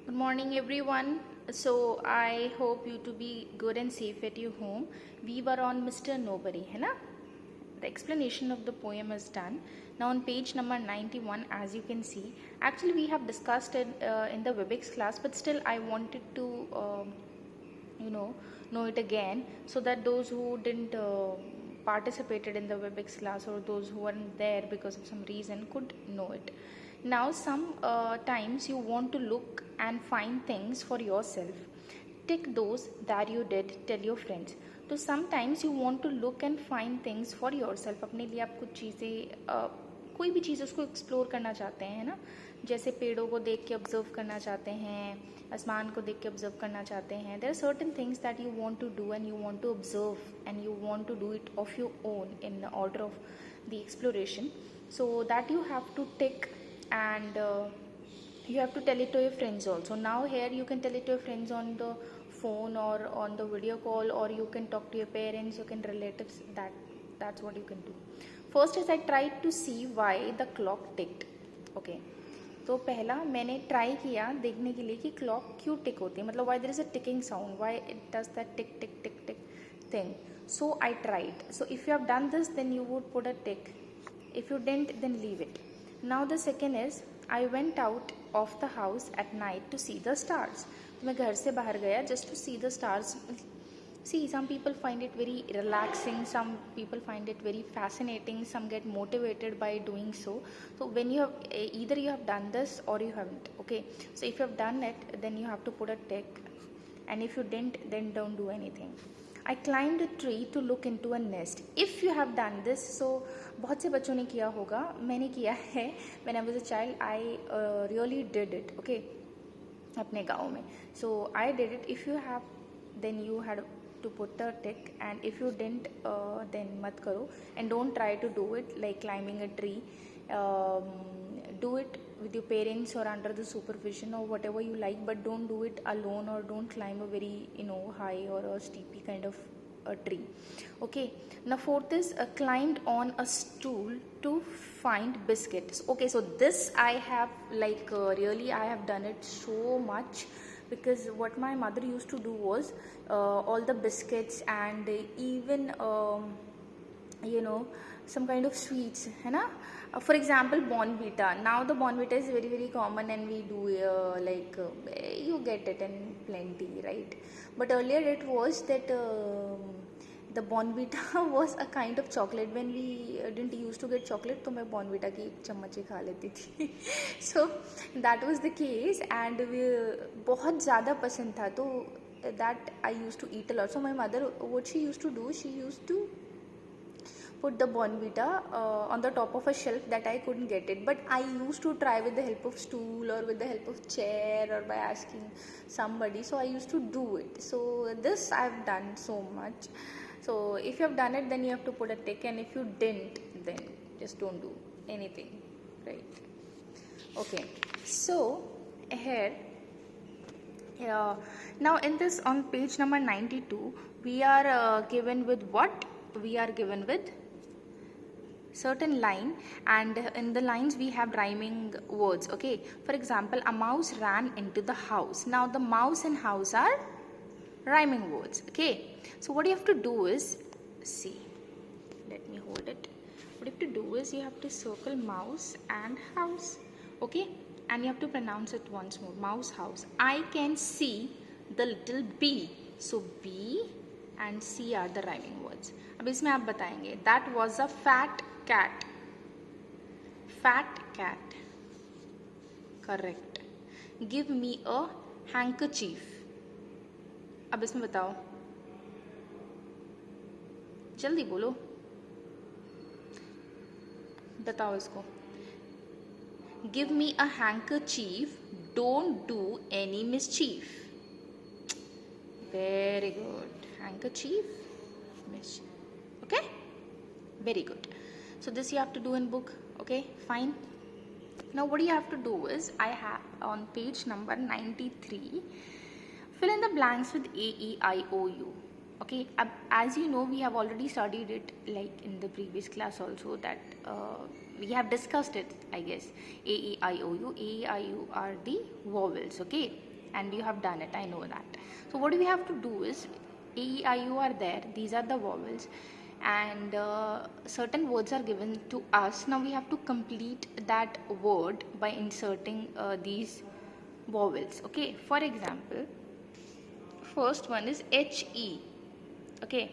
Good morning, everyone. So I hope you to be good and safe at your home. We were on Mr. Nobody, है ना? The explanation of the poem is done. Now on page number 91, as you can see, actually we have discussed it in the Webex class, but still I wanted to, you know it again, so that those who didn't participated in the Webex class or those who weren't there because of some reason could know it. Now some times you want to look and find things for yourself. Tick those that you did, tell your friends. तो sometimes you want to look and find things for yourself. अपने लिए आप कुछ चीज़ें कोई भी चीज़ उसको explore करना चाहते हैं, है ना. जैसे पेड़ों को देख के ऑब्जर्व करना चाहते हैं, आसमान को देख के ऑब्जर्व करना चाहते हैं. There are certain things that you want to do and you want to observe and you want to do it of your own in the order of the exploration. So that you have to tick and you have to tell it to your friends also. Now here you can tell it to your friends on the phone or on the video call, or you can talk to your parents, you can relatives. That's what you can do. First is I tried to see why the clock ticked. Okay, तो पहला मैंने try किया देखने के लिए कि clock क्यों टिक होती है, मतलब why there is a ticking sound, why it does that tick tick tick tick thing. So I tried. So if you have done this then you would put a tick. If you didn't, then leave it. Now the second is I went out of the house at night to see the stars. तो मैं घर से बाहर गया just to see the stars. See, some people find it very relaxing, some people find it very fascinating, some get motivated by doing so. So when you have either you have done this or you haven't. Okay, so if you have done it, then you have to put a tick, and if you didn't, then don't do anything. I climbed a tree to look into a nest. If you have done this, so बहुत से बच्चों ने किया होगा, मैंने किया है. When I was a child, I really did it. Okay, अपने गाँव में. So I did it. If you have, then you had to put a tick, and if you didn't, then मत करो, and don't try to do it like climbing a tree. Do it with your parents or under the supervision or whatever you like, but don't do it alone, or don't climb a very high or a steepy kind of a tree. Okay, now fourth is climbed on a stool to find biscuits. Okay, so this I have really I have done it so much, because what my mother used to do was all the biscuits and even some kind of sweets, है ना. For example, Bonvita. Now the Bonvita is very very common, and we do you get it in plenty, right? But earlier it was that the Bonvita was a kind of chocolate. When we didn't used to get chocolate, तो मैं Bonvita की एक चम्मच ही खा लेती थी. So that was the case, and बहुत ज़्यादा पसंद था, तो that I used to eat a lot. So my mother, what she used to do, she used to put the Bonvita on the top of a shelf that I couldn't get it, but I used to try with the help of stool or with the help of chair or by asking somebody. So I used to do it. So this I've done so much. So if you have done it, then you have to put a tick, and if you didn't, then just don't do anything, right? Okay, so here now in this, on page number 92, we are given with what? We are given with certain line, and in the lines we have rhyming words. Okay, for example, a mouse ran into the house. Now the mouse and house are rhyming words. Okay, so what you have to do is, see, let me hold it. What you have to do is you have to circle mouse and house. Okay, and you have to pronounce it once more. Mouse, house. I can see the little bee. So B and C are the rhyming words. अब इसमें आप बताएंगे. That was a fat cat. Fat cat. Correct. Give me a handkerchief. अब इसमें बताओ, जल्दी बोलो, बताओ इसको. Give me a handkerchief. Don't do any mischief. Very good. Handkerchief, mischief. Okay, very good. So this you have to do in book. Okay, fine. Now what you have to do is, I have on page number 93, fill in the blanks with A, E, I, O, U. Okay, as you know, we have already studied it like in the previous class also, that we have discussed it, I guess. A, E, I, O, U. A, E, I, U are the vowels. Okay, and you have done it, I know that. So what we have to do is A, E, I, O are there, these are the vowels, and certain words are given to us. Now we have to complete that word by inserting these vowels. Okay, for example, first one is HE. okay,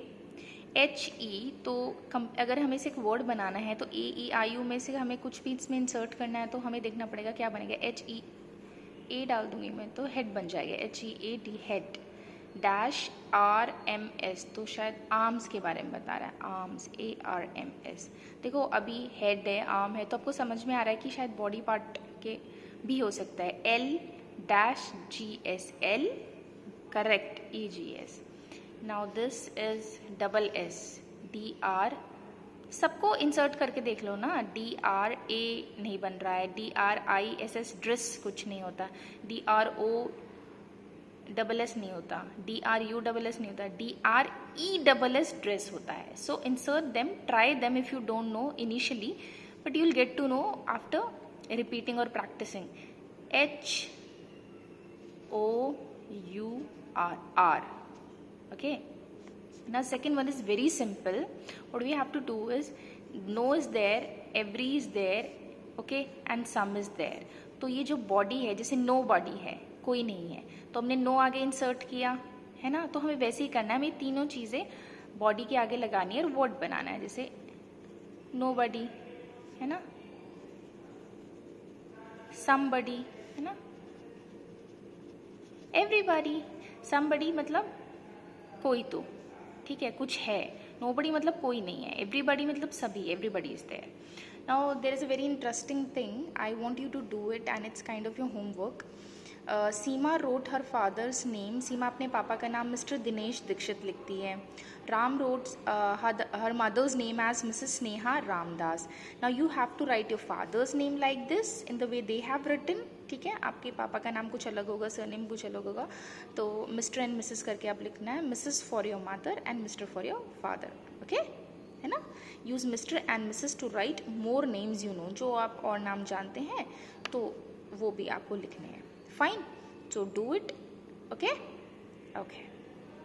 HE, तो अगर हमें से एक word बनाना है तो AEIU में से हमें कुछ भी इसमें इंसर्ट करना है, तो हमें देखना पड़ेगा क्या बनेगा. HE, ए डाल दूंगी मैं तो हेड बन जाएगा, HEAD हेड. डैश RMS, तो शायद आर्म्स के बारे में बता रहा है, आर्म्स ARMS. देखो अभी हेड है, आर्म है, तो आपको समझ में आ रहा है कि शायद बॉडी पार्ट के भी हो सकता है. L-GS, correct, EGS. Now this is double S, DR. सबको इंसर्ट करके देख लो ना. DRA नहीं बन रहा है, DRISS ड्रेस कुछ नहीं होता, DROSS नहीं होता, DRUSS नहीं होता, DRESS ड्रेस होता है. So insert them, try them if you don't know initially, but you will get to know after repeating और practising. HOUR. Okay, now second one is very simple. What we have to do is no is there, every is there, okay, and some is there. तो ये जो body है, जैसे no body है, कोई नहीं है, तो हमने no आगे insert किया है ना, तो हमें वैसे ही करना है. हमें तीनों चीज़ें body के आगे लगानी है और word बनाना है. जैसे nobody है ना, somebody है ना, everybody. somebody मतलब कोई, तो ठीक है, कुछ है. nobody मतलब कोई नहीं है. everybody मतलब सभी, everybody is there. now there is a very interesting thing, I want you to do it and it's kind of your homework. Seema wrote her father's name. सीमा अपने पापा का नाम मिस्टर दिनेश दीक्षित लिखती है. Ram wrote her mother's name as Mrs. Sneha Ramdas. Now you have to write your father's name like this in the way they have written. ठीक है, आपके पापा का नाम कुछ अलग होगा, सरनेम कुछ अलग होगा, तो मिस्टर एंड मिसेस करके आप लिखना है. Mrs for your mother and Mister for your father. Okay, है ना. Use Mister and Mrs to write more names you know. जो आप और नाम जानते हैं तो वो भी आपको लिखने हैं. Fine, so do it. Okay.